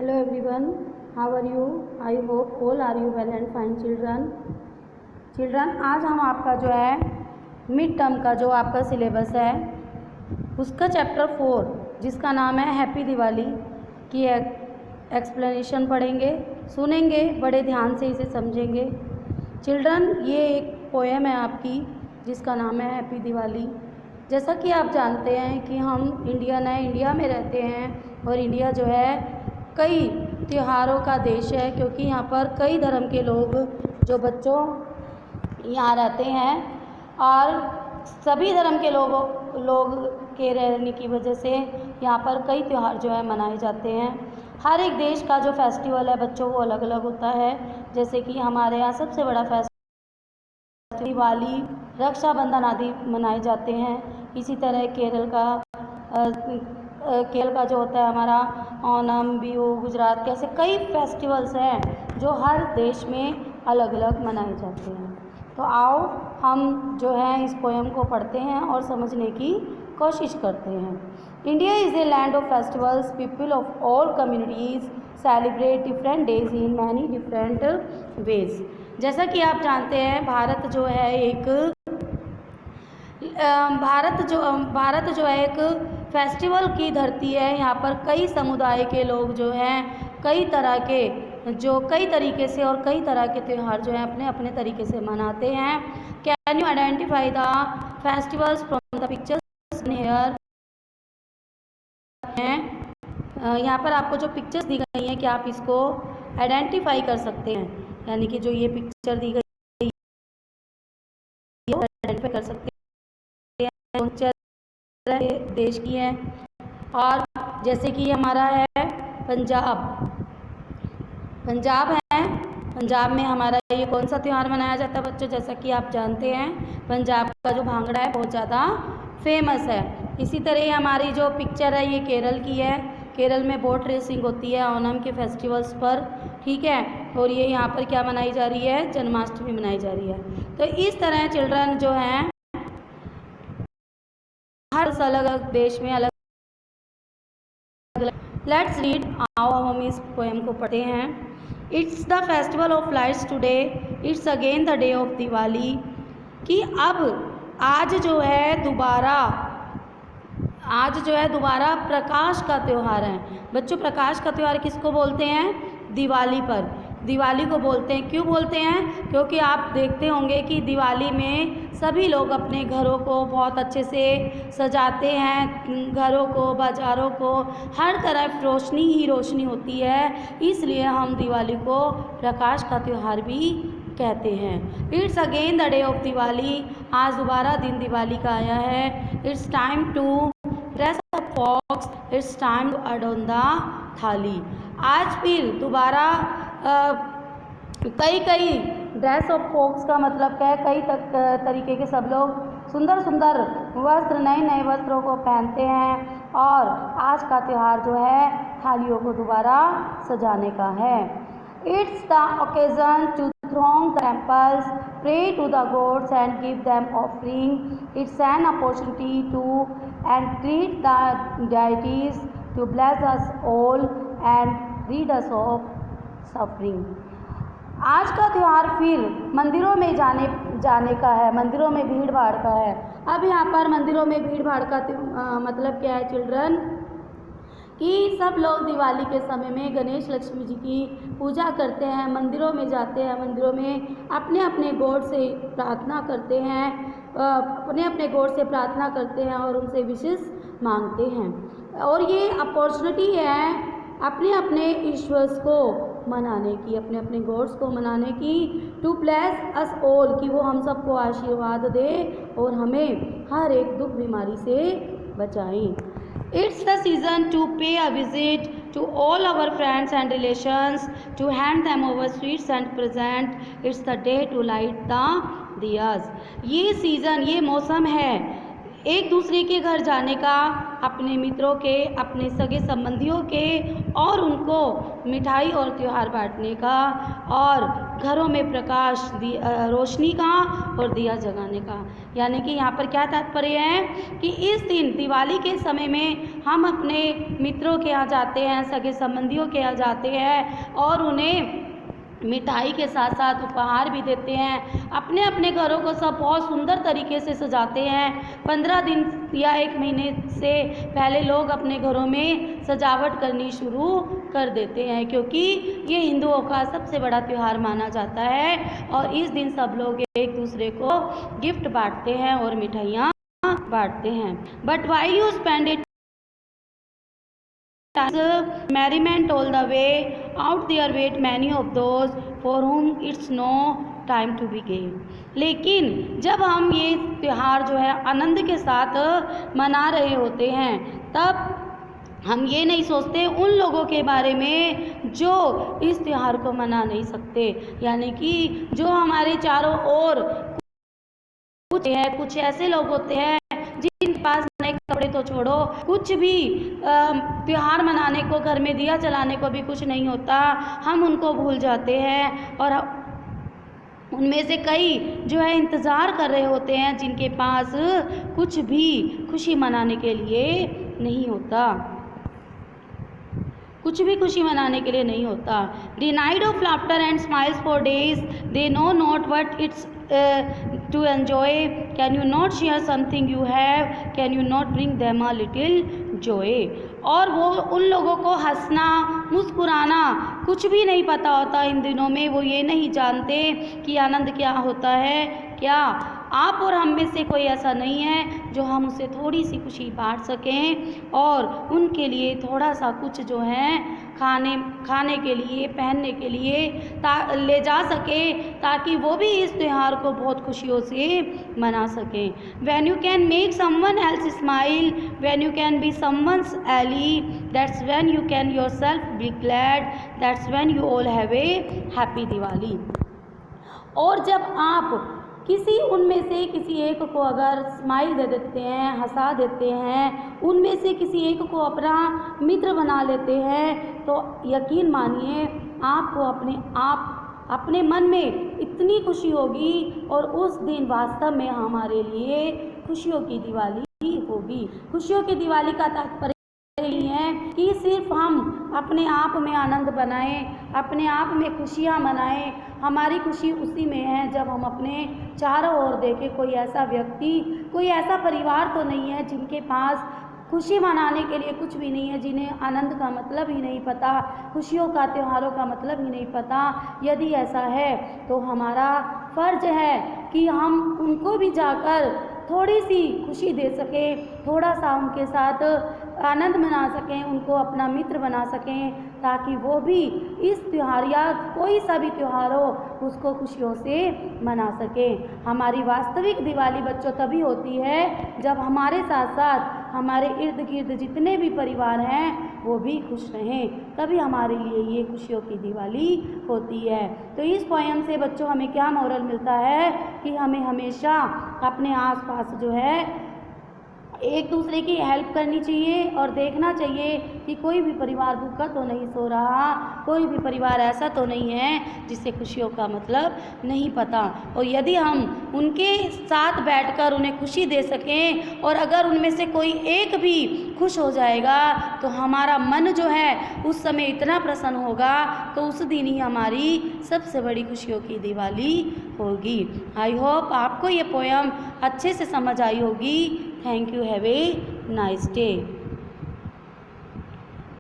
Hello everyone, how are you? I hope all are you well and fine children. आज हम आपका जो है मिड टर्म का जो आपका सिलेबस है उसका चैप्टर 4 जिसका नाम है हैप्पी दिवाली की एक्सप्लेनेशन पढ़ेंगे, सुनेंगे, बड़े ध्यान से इसे समझेंगे। चिल्ड्रन, ये एक पोएम है आपकी जिसका नाम है हैप्पी दिवाली। जैसा कि आप जानते हैं कि हम इंडियन है, इंडिया में रहते हैं और इंडिया जो है कई त्योहारों का देश है, क्योंकि यहाँ पर कई धर्म के लोग जो बच्चों यहाँ रहते हैं और सभी धर्म के लोग के रहने की वजह से यहाँ पर कई त्यौहार जो है मनाए जाते हैं। हर एक देश का जो फेस्टिवल है बच्चों वो अलग अलग होता है। जैसे कि हमारे यहाँ सबसे बड़ा फेस्टिवल दिवाली, रक्षाबंधन आदि मनाए जाते हैं। इसी तरह केरल का जो होता है हमारा ओणम, बिहू, गुजरात के ऐसे कई फेस्टिवल्स हैं जो हर देश में अलग अलग मनाए जाते हैं। तो आओ हम जो है इस पोएम को पढ़ते हैं और समझने की कोशिश करते हैं। India is a land of festivals, people of all communities celebrate different days in many different ways. जैसा कि आप जानते हैं भारत जो है एक फेस्टिवल की धरती है। यहाँ पर कई समुदाय के लोग जो हैं कई तरीके से और कई तरह के त्यौहार जो हैं अपने अपने तरीके से मनाते हैं। Can you identify the festivals from the pictures here? यहाँ पर आपको जो पिक्चर्स दी गई हैं क्या आप इसको आइडेंटिफाई कर सकते हैं? यानी कि जो ये पिक्चर दी गई है आइडेंटिफाई कर सकते हैं देश की है। और जैसे कि हमारा है पंजाब है। पंजाब में हमारा ये कौन सा त्यौहार मनाया जाता है बच्चों? जैसा कि आप जानते हैं पंजाब का जो भांगड़ा है बहुत ज़्यादा फेमस है। इसी तरह हमारी जो पिक्चर है ये केरल की है। केरल में बोट रेसिंग होती है ओणम के फेस्टिवल्स पर, ठीक है। और ये यहाँ पर क्या मनाई जा रही है? जन्माष्टमी मनाई जा रही है। तो इस तरह चिल्ड्रन जो हैं हर अलग अलग देश में अलग। लेट्स रीड, आओ हम इस पोएम को पढ़ते हैं। It's the festival of lights today, it's again the day of Diwali. कि अब आज जो है दोबारा प्रकाश का त्यौहार है। बच्चों, प्रकाश का त्यौहार किसको बोलते हैं? दिवाली पर दिवाली को बोलते हैं। क्यों बोलते हैं? क्योंकि आप देखते होंगे कि दिवाली में सभी लोग अपने घरों को बहुत अच्छे से सजाते हैं। घरों को, बाज़ारों को, हर तरफ रोशनी ही रोशनी होती है। इसलिए हम दिवाली को प्रकाश का त्यौहार भी कहते हैं। It's again the day of Diwali, आज दोबारा दिन दिवाली का आया है। It's time to dress up folks, it's time to adorn the thali. आज फिर दोबारा कई ड्रेस ऑफ फॉक्स का मतलब क्या है? कई तरीके के सब लोग सुंदर सुंदर वस्त्र, नए नए वस्त्रों को पहनते हैं और आज का त्यौहार जो है थालियों को दोबारा सजाने का है। It's the occasion to throng the temples, pray to the gods and give them offering. It's an opportunity to entreat the deities to bless us all and rid us of suffering. आज का त्यौहार फिर मंदिरों में जाने का है, मंदिरों में भीड़ भाड़ का है। अब यहाँ पर मंदिरों में भीड़ भाड़ का मतलब क्या है चिल्ड्रन? कि सब लोग दिवाली के समय में गणेश लक्ष्मी जी की पूजा करते हैं, मंदिरों में जाते हैं, मंदिरों में अपने अपने गॉड से प्रार्थना करते हैं, और उनसे विशेष मांगते हैं। और ये अपॉर्चुनिटी है अपने अपने ईश्वर्स को मनाने की, अपने अपने गॉड्स को मनाने की। टू ब्लेस अस ऑल, कि वो हम सबको आशीर्वाद दे और हमें हर एक दुख बीमारी से बचाएं। It's the season to pay a visit to all our friends and relations, to hand them over sweets and present. It's the day to light the diyas. ये सीज़न, ये मौसम है एक दूसरे के घर जाने का, अपने मित्रों के, अपने सगे संबंधियों के और उनको मिठाई और त्यौहार बांटने का और घरों में प्रकाश रोशनी का और दिया जगाने का। यानी कि यहाँ पर क्या तात्पर्य है कि इस दिन दिवाली के समय में हम अपने मित्रों के यहाँ जाते हैं, सगे संबंधियों के यहाँ जाते हैं और उन्हें मिठाई के साथ साथ उपहार भी देते हैं। अपने अपने घरों को सब बहुत सुंदर तरीके से सजाते हैं। 15 दिन या 1 महीने से पहले लोग अपने घरों में सजावट करनी शुरू कर देते हैं, क्योंकि ये हिंदुओं का सबसे बड़ा त्यौहार माना जाता है और इस दिन सब लोग एक दूसरे को गिफ्ट बांटते हैं और मिठाइयाँ बांटते हैं। But while you spend it merriment all the way out there wait many of those for whom it's no time to be gay। लेकिन जब हम ये त्यौहार जो है आनंद के साथ मना रहे होते हैं, तब हम ये नहीं सोचते उन लोगों के बारे में जो इस त्यौहार को मना नहीं सकते। यानी कि जो हमारे चारों ओर कुछ ऐसे लोग होते हैं जिनके पास नए कपड़े तो छोड़ो, कुछ भी त्यौहार मनाने को, घर में दिया जलाने को भी कुछ नहीं होता, हम उनको भूल जाते हैं। और उनमें से कई जो है इंतज़ार कर रहे होते हैं जिनके पास कुछ भी खुशी मनाने के लिए नहीं होता, कुछ भी खुशी मनाने के लिए नहीं होता। Denied of laughter and smiles for days they know not what it's to enjoy। Can you not share something you have? Can you not bring them a little joy? और वो उन लोगों को हंसना, मुस्कुराना कुछ भी नहीं पता होता इन दिनों में। वो ये नहीं जानते कि आनंद क्या होता है। क्या आप और हम में से कोई ऐसा नहीं है जो हम उसे थोड़ी सी खुशी बांट सकें और उनके लिए थोड़ा सा कुछ जो है खाने के लिए, पहनने के लिए ले जा सके, ताकि वो भी इस त्यौहार को बहुत खुशियों से मना सकें। When you can make someone else smile, when you can be someone's ally, that's when you can yourself be glad, that's when you all have a happy Diwali। और जब आप किसी उनमें से किसी एक को अगर स्माइल दे देते हैं, हंसा देते हैं, उनमें से किसी एक को अपना मित्र बना लेते हैं, तो यकीन मानिए आपको अपने मन में इतनी खुशी होगी और उस दिन वास्तव में हमारे लिए खुशियों की दिवाली होगी। खुशियों की दिवाली का तात्पर्य नहीं है कि सिर्फ हम अपने आप में आनंद बनाएं, अपने आप में खुशियां मनाएं। हमारी खुशी उसी में है जब हम अपने चारों ओर देखें कोई ऐसा व्यक्ति, कोई ऐसा परिवार तो नहीं है जिनके पास खुशी मनाने के लिए कुछ भी नहीं है, जिन्हें आनंद का मतलब ही नहीं पता, खुशियों का, त्योहारों का मतलब ही नहीं पता। यदि ऐसा है तो हमारा फ़र्ज है कि हम उनको भी जाकर थोड़ी सी खुशी दे सकें, थोड़ा सा उनके साथ आनंद मना सकें, उनको अपना मित्र बना सकें, ताकि वो भी इस त्यौहार या कोई सा भी त्यौहार हो उसको खुशियों से मना सकें। हमारी वास्तविक दिवाली बच्चों तभी होती है जब हमारे साथ साथ हमारे इर्द गिर्द जितने भी परिवार हैं वो भी खुश रहें, तभी हमारे लिए ये खुशियों की दिवाली होती है। तो इस पोएम से बच्चों हमें क्या मोरल मिलता है कि हमें हमेशा अपने आसपास जो है एक दूसरे की हेल्प करनी चाहिए और देखना चाहिए कि कोई भी परिवार भूखा तो नहीं सो रहा, कोई भी परिवार ऐसा तो नहीं है जिसे खुशियों का मतलब नहीं पता। और यदि हम उनके साथ बैठकर उन्हें खुशी दे सकें और अगर उनमें से कोई एक भी खुश हो जाएगा तो हमारा मन जो है उस समय इतना प्रसन्न होगा, तो उस दिन ही हमारी सबसे बड़ी खुशियों की दिवाली होगी। आई होप आपको ये पोएम अच्छे से समझ आई होगी। Thank you. Have a nice day.